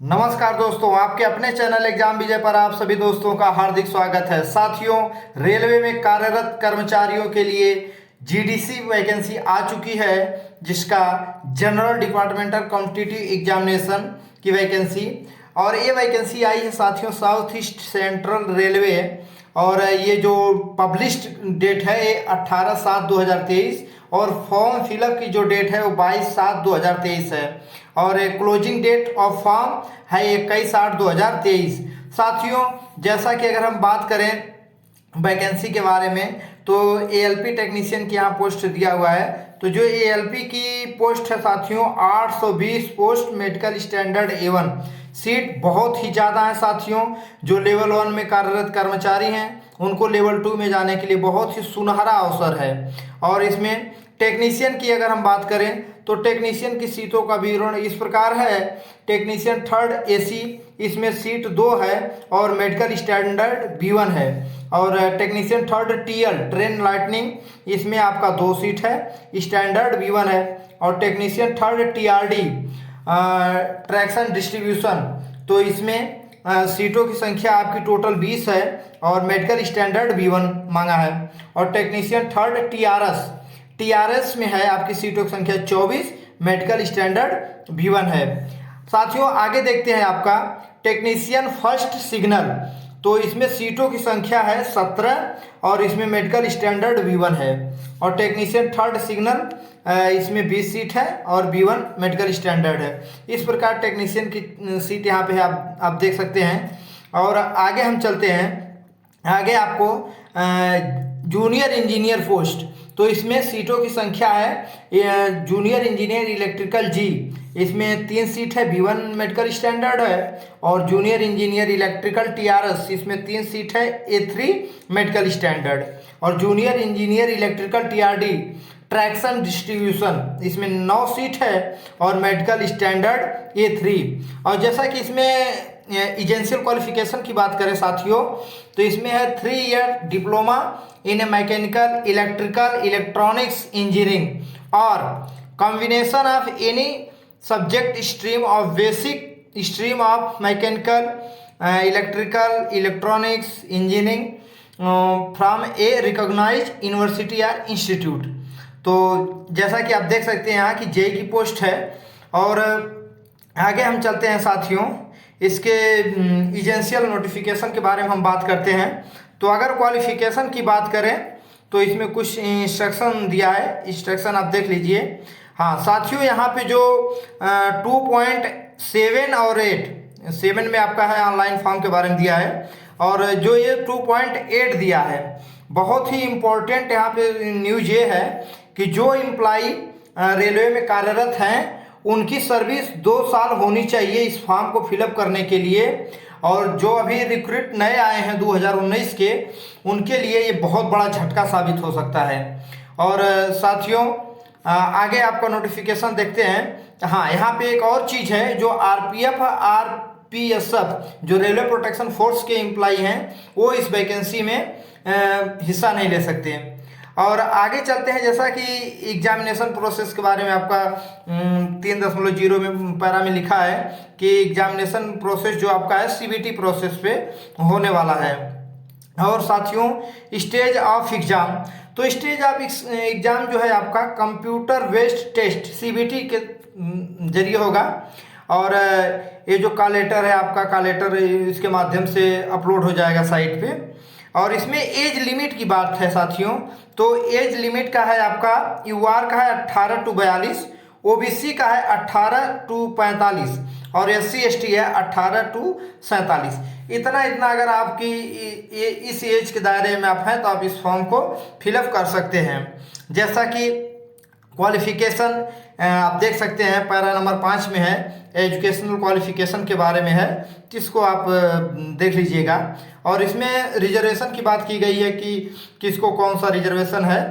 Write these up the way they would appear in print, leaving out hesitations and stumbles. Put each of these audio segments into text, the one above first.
नमस्कार दोस्तों, आपके अपने चैनल एग्जाम विजय पर आप सभी दोस्तों का हार्दिक स्वागत है। साथियों, रेलवे में कार्यरत कर्मचारियों के लिए जीडीसी वैकेंसी आ चुकी है, जिसका जनरल डिपार्टमेंटल कॉम्पिटिटिव एग्जामिनेशन की वैकेंसी। और ये वैकेंसी आई है साथियों साउथ ईस्ट सेंट्रल रेलवे। और ये जो पब्लिश्ड डेट है ये 18/7/2023 और फॉर्म फिलअप की जो डेट है वो 22/7/2023 है। और क्लोजिंग डेट ऑफ फॉर्म है 21/8/2023। साथियों, जैसा कि अगर हम बात करें वैकेंसी के बारे में, तो एएलपी टेक्नीशियन की यहाँ पोस्ट दिया हुआ है। तो जो एएलपी की पोस्ट है साथियों 820 post, medical standard A1। Seat बहुत ही ज़्यादा है साथियों। जो लेवल 1 में कार्यरत कर्मचारी हैं उनको लेवल 2 में जाने के लिए बहुत ही सुनहरा अवसर है। और इसमें टेक्नीशियन की अगर हम बात करें तो टेक्नीशियन की सीटों का विवरण इस प्रकार है। टेक्नीशियन 3rd AC, इसमें सीट 2 है और मेडिकल स्टैंडर्ड B1 है। और technician 3rd TL train lightning, इसमें आपका 2 सीट है, स्टैंडर्ड B1 है। और technician 3rd TRD traction distribution, तो इसमें सीटों की संख्या आपकी टोटल 20 है और मेडिकल स्टैंडर्ड B1 मांगा है। और टेक्नीशियन 3rd TRS में है आपकी सीटों की संख्या 24, मेडिकल स्टैंडर्ड B1 है। साथियों, आगे देखते हैं आपका टेक्नीशियन 1st सिग्नल, तो इसमें सीटों की संख्या है 17 और इसमें मेडिकल स्टैंडर्ड B1 है। और टेक्नीशियन 3rd सिग्नल, इसमें 20 सीट है और B1 मेडिकल स्टैंडर्ड है। इस प्रकार टेक्नीशियन की सीट यहाँ पे आप देख सकते हैं। और आगे हम चलते हैं। आगे आपको जूनियर इंजीनियर पोस्ट, तो इसमें सीटों की संख्या है जूनियर इंजीनियर इलेक्ट्रिकल G, इसमें 3 सीट है, B1 मेडिकल स्टैंडर्ड है। और जूनियर इंजीनियर इलेक्ट्रिकल TRS, इसमें 3 सीट है, A3 मेडिकल स्टैंडर्ड। और junior engineer electrical TRD traction distribution, इसमें 9 सीट है और मेडिकल स्टैंडर्ड A3। और जैसा कि इसमें एजेंशियल क्वालिफिकेशन की बात करें साथियों, तो इसमें है 3 year diploma in mechanical electrical electronics engineering और combination of any subject stream of basic stream of mechanical electrical electronics engineering from a recognized university या इंस्टीट्यूट। तो जैसा कि आप देख सकते हैं यहाँ की जेई की पोस्ट है। और आगे हम चलते हैं साथियों, इसके एजेंशियल नोटिफिकेशन के बारे में हम बात करते हैं। तो अगर क्वालिफिकेशन की बात करें तो इसमें कुछ इंस्ट्रक्शन दिया है, इंस्ट्रक्शन आप देख लीजिए। हाँ साथियों, यहाँ पे जो 2.7 और 7 में आपका है ऑनलाइन फॉर्म के बारे में दिया है। और जो ये 2.8 दिया है, बहुत ही इम्पोर्टेंट यहाँ पे न्यूज ये है कि जो एम्प्लॉई रेलवे में कार्यरत हैं उनकी सर्विस 2 साल होनी चाहिए इस फॉर्म को फिलअप करने के लिए। और जो अभी रिक्रूट नए आए हैं 2019 के, उनके लिए ये बहुत बड़ा झटका साबित हो सकता है। और साथियों, आगे आपका नोटिफिकेशन देखते हैं। हाँ, यहाँ पे एक और चीज़ है, जो RPF RPSF जो रेलवे प्रोटेक्शन फोर्स के एम्प्लॉई हैं वो इस वैकेंसी में हिस्सा नहीं ले सकते हैं। और आगे चलते हैं, जैसा कि एग्जामिनेशन प्रोसेस के बारे में आपका 3.0 में पैरा में लिखा है कि एग्जामिनेशन प्रोसेस जो आपका है CBT प्रोसेस पे होने वाला है। और साथियों, स्टेज ऑफ एग्ज़ाम, तो स्टेज ऑफ एग्ज़ाम जो है आपका कंप्यूटर बेस्ड टेस्ट CBT के जरिए होगा। और ये जो कॉल लेटर है आपका, कॉल लेटर इसके माध्यम से अपलोड हो जाएगा साइट पे। और इसमें एज लिमिट की बात है साथियों, तो एज लिमिट का है आपका UR का है 18 to 42, OBC का है 18 to 45 और SC ST है 18 to 47। इतना अगर आपकी इस एज के दायरे में आप हैं तो आप इस फॉर्म को फिलअप कर सकते हैं। जैसा कि क्वालिफिकेशन आप देख सकते हैं, पैरा नंबर 5 में है, एजुकेशनल क्वालिफिकेशन के बारे में है, जिसको आप देख लीजिएगा। और इसमें रिजर्वेशन की बात की गई है कि किसको कौन सा रिजर्वेशन है,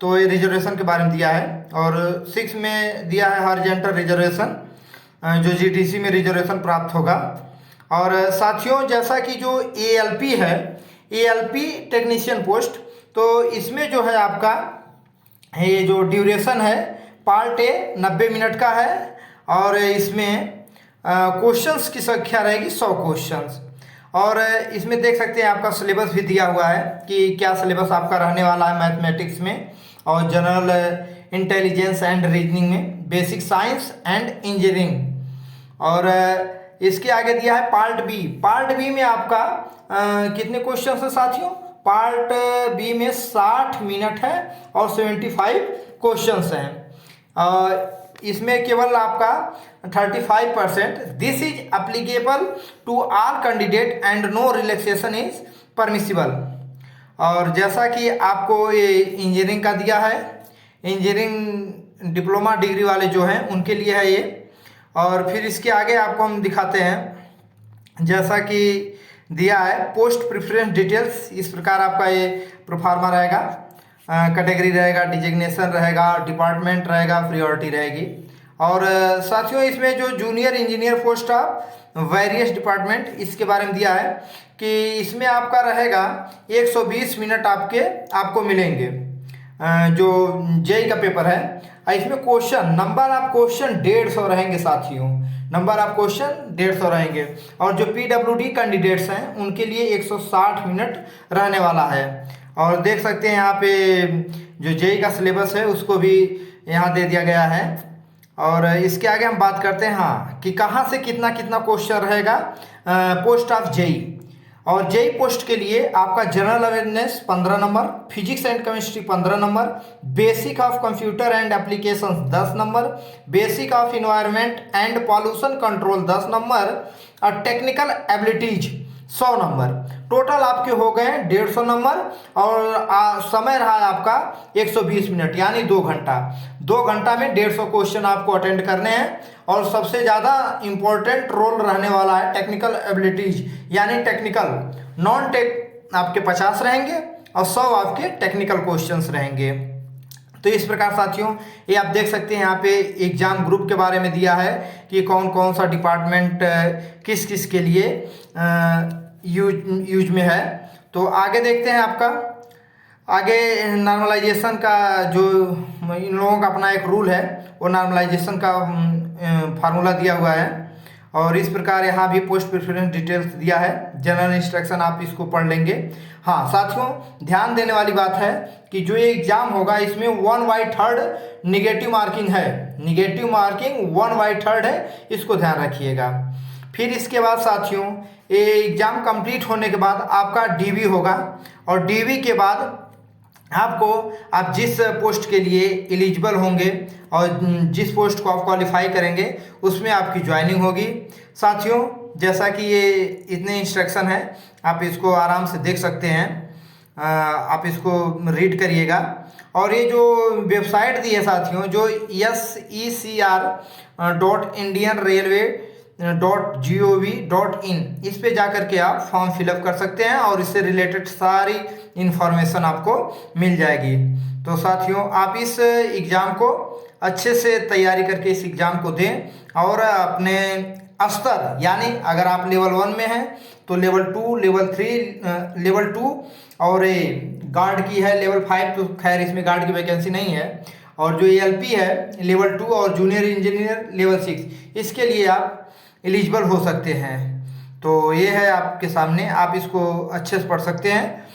तो ये रिजर्वेशन के बारे में दिया है। और 6 में दिया है हॉरिजॉन्टल रिजर्वेशन, जो जीडीसी में रिजर्वेशन प्राप्त होगा। और साथियों, जैसा कि जो ALP है, ALP टेक्नीशियन पोस्ट, तो इसमें जो है आपका ये जो ड्यूरेशन है, पार्ट A 90 मिनट का है और इसमें क्वेश्चंस की संख्या रहेगी 100 क्वेश्चंस। और इसमें देख सकते हैं आपका सिलेबस भी दिया हुआ है कि क्या सिलेबस आपका रहने वाला है मैथमेटिक्स में और जनरल इंटेलिजेंस एंड रीजनिंग में, बेसिक साइंस एंड इंजीनियरिंग। और इसके आगे दिया है पार्ट बी। पार्ट बी में आपका कितने क्वेश्चन है साथियों? पार्ट बी में 60 मिनट है और 75 क्वेश्चंस हैं। इसमें केवल आपका 35% this is applicable to all candidate and no relaxation is permissible. और जैसा कि आपको ये इंजीनियरिंग का दिया है, इंजीनियरिंग डिप्लोमा डिग्री वाले जो हैं उनके लिए है ये। और फिर इसके आगे आपको हम दिखाते हैं, जैसा कि दिया है पोस्ट प्रेफरेंस डिटेल्स, इस प्रकार आपका ये प्रोफार्मा रहेगा, कैटेगरी रहेगा, डिजिग्नेशन रहेगा, डिपार्टमेंट रहेगा, प्रायोरिटी रहेगी। और साथियों इसमें जो junior engineer post of various department, इसके बारे में दिया है कि इसमें आपका रहेगा 120 मिनट आपको मिलेंगे जो जेई का पेपर है। इसमें क्वेश्चन नंबर ऑफ क्वेश्चन 150 रहेंगे साथियों, नंबर ऑफ क्वेश्चन 150 रहेंगे। और जो पीडब्ल्यूडी कैंडिडेट्स हैं उनके लिए 160 मिनट रहने वाला है। और देख सकते हैं यहाँ पे जो जेई का सिलेबस है उसको भी यहाँ दे दिया गया है। और इसके आगे हम बात करते हैं हाँ कि कहाँ से कितना कितना क्वेश्चन रहेगा पोस्ट ऑफ जेई। और जेई पोस्ट के लिए आपका general awareness 15 number, physics and chemistry 15 number, basic of computer and applications 10 number, basic of environment and pollution control 10 number और टेक्निकल एबिलिटीज 100 नंबर। टोटल आपके हो गए 150 नंबर और समय रहा है आपका 120 मिनट यानी 2 घंटा। 2 घंटा में 150 क्वेश्चन आपको अटेंड करने हैं। और सबसे ज़्यादा इम्पोर्टेंट रोल रहने वाला है टेक्निकल एबिलिटीज यानी टेक्निकल, नॉन टेक आपके 50 रहेंगे और 100 आपके टेक्निकल क्वेश्चंस रहेंगे। तो इस प्रकार साथियों ये आप देख सकते हैं यहाँ पे एग्जाम ग्रुप के बारे में दिया है कि कौन कौन सा डिपार्टमेंट किस किस के लिए यूज में है। तो आगे देखते हैं आपका आगे नॉर्मलाइजेशन का जो इन लोगों का अपना एक रूल है वो नॉर्मलाइजेशन का फार्मूला दिया हुआ है। और इस प्रकार यहाँ भी पोस्ट प्रेफरेंस डिटेल्स दिया है, जनरल इंस्ट्रक्शन आप इसको पढ़ लेंगे। हाँ साथियों ध्यान देने वाली बात है कि जो ये एग्जाम होगा इसमें 1/3 निगेटिव मार्किंग है, निगेटिव मार्किंग 1/3 है, इसको ध्यान रखिएगा। फिर इसके बाद साथियों ये एग्ज़ाम कंप्लीट होने के बाद आपका डीवी होगा और डीवी के बाद आप जिस पोस्ट के लिए एलिजिबल होंगे और जिस पोस्ट को आप क्वालिफाई करेंगे उसमें आपकी ज्वाइनिंग होगी। साथियों जैसा कि ये इतने इंस्ट्रक्शन है आप इसको आराम से देख सकते हैं, आप इसको रीड करिएगा। और ये जो वेबसाइट दी है साथियों जो secr.indianrailway.gov.in इस पे जा कर के आप फॉर्म फिलअप कर सकते हैं और इससे रिलेटेड सारी इन्फॉर्मेशन आपको मिल जाएगी। तो साथियों आप इस एग्ज़ाम को अच्छे से तैयारी करके इस एग्ज़ाम को दें और अपने स्तर यानी अगर आप लेवल 1 में हैं तो लेवल 2, लेवल 3, लेवल 2 और गार्ड की है लेवल 5, तो खैर इसमें गार्ड की वैकेंसी नहीं है। और जो एएलपी है लेवल 2 और जूनियर इंजीनियर लेवल 6, इसके लिए आप एलिजिबल हो सकते हैं। तो ये है आपके सामने, आप इसको अच्छे से पढ़ सकते हैं।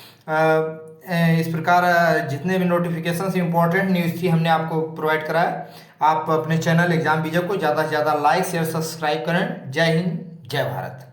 इस प्रकार जितने भी नोटिफिकेशंस इंपॉर्टेंट न्यूज़ थी हमने आपको प्रोवाइड कराया। आप अपने चैनल एग्जाम बीजक को ज़्यादा से ज़्यादा लाइक शेयर सब्सक्राइब करें। जय हिंद, जय भारत।